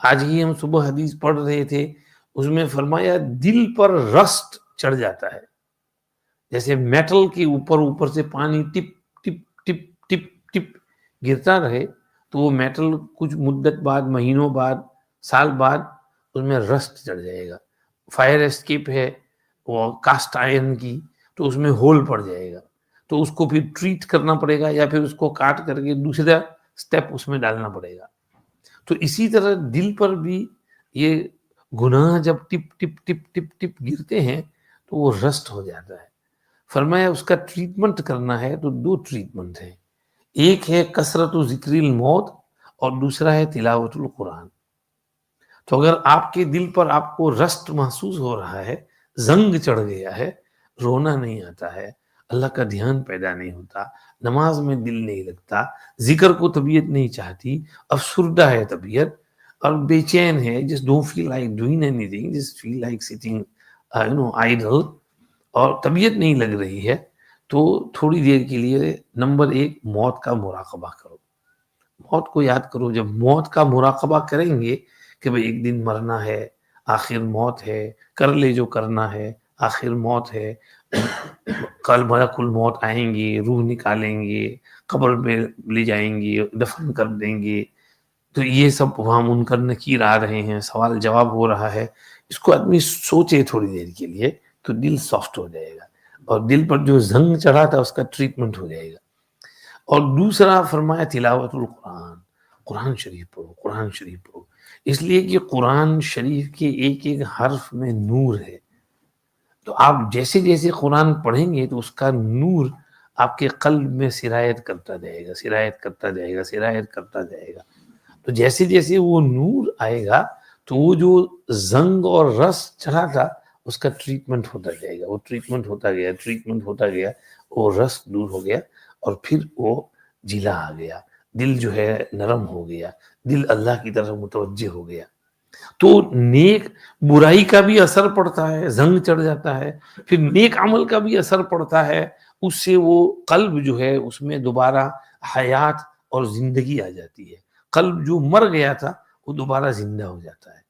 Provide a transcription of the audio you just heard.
آج ہی ہم صبح حدیث پڑھ رہے تھے، اس میں فرمایا دل پر رسٹ چڑھ جاتا ہے، جیسے میٹل کے اوپر سے پانی ٹپ ٹپ ٹپ ٹپ ٹپ گرتا رہے تو وہ میٹل کچھ مدت بعد، مہینوں بعد، سال بعد اس میں رسٹ چڑھ جائے گا. فائر اسکیپ ہے وہ کاسٹ آئرن کی، تو اس میں ہول پڑ جائے گا، تو اس کو پھر ٹریٹ کرنا پڑے گا یا پھر اس کو کاٹ کر کے دوسرا سٹیپ اس میں ڈالنا پڑے گا. تو اسی طرح دل پر بھی یہ گناہ جب ٹپ ٹپ ٹپ ٹپ ٹپ گرتے ہیں تو وہ رسٹ ہو جاتا ہے. فرمایا اس کا ٹریٹمنٹ کرنا ہے تو 2 ٹریٹمنٹ ہیں، ایک ہے کثرت و ذکر الموت اور دوسرا ہے تلاوت القرآن. تو اگر آپ کے دل پر آپ کو رسٹ محسوس ہو رہا ہے، زنگ چڑھ گیا ہے، رونا نہیں آتا ہے، اللہ کا دھیان پیدا نہیں ہوتا، نماز میں دل نہیں لگتا، ذکر کو طبیعت نہیں چاہتی، افسردہ ہے طبیعت اور بے چین ہے، جس ڈونٹ فیل لائک ڈوئنگ اینی تھنگ، جس فیل لائک سٹنگ آئیڈل، اور طبیعت نہیں لگ رہی ہے، تو تھوڑی دیر کے لیے نمبر 1 موت کا مراقبہ کرو. موت کو یاد کرو. جب موت کا مراقبہ کریں گے کہ بھئی ایک دن مرنا ہے، آخر موت ہے، کر لے جو کرنا ہے، آخر موت ہے، کل ملک الموت آئیں گے، روح نکالیں گے، قبر میں لے جائیں گے، دفن کر دیں گے. تو یہ سب وہاں منکر نکیر آ رہے ہیں، سوال جواب ہو رہا ہے. اس کو آدمی سوچے تھوڑی دیر کے لیے تو دل سافٹ ہو جائے گا، اور دل پر جو زنگ چڑھا تھا اس کا ٹریٹمنٹ ہو جائے گا. اور دوسرا فرمایا تلاوت القرآن، قرآن شریف پڑھو، قرآن شریف پڑھو. اس لیے کہ قرآن شریف کے ایک ایک حرف میں نور ہے. تو آپ جیسے جیسے قرآن پڑھیں گے تو اس کا نور آپ کے قلب میں سرایت کرتا جائے گا، سرایت کرتا جائے گا، سرایت کرتا جائے گا. تو جیسے جیسے وہ نور آئے گا تو وہ جو زنگ اور رس چڑھا تھا اس کا ٹریٹمنٹ ہوتا جائے گا. وہ ٹریٹمنٹ ہوتا گیا، ٹریٹمنٹ ہوتا گیا، وہ رس دور ہو گیا اور پھر وہ جلا آ گیا، دل جو ہے نرم ہو گیا، دل اللہ کی طرف متوجہ ہو گیا. تو نیک برائی کا بھی اثر پڑتا ہے، زنگ چڑھ جاتا ہے، پھر نیک عمل کا بھی اثر پڑتا ہے، اس سے وہ قلب جو ہے اس میں دوبارہ حیات اور زندگی آ جاتی ہے. قلب جو مر گیا تھا وہ دوبارہ زندہ ہو جاتا ہے.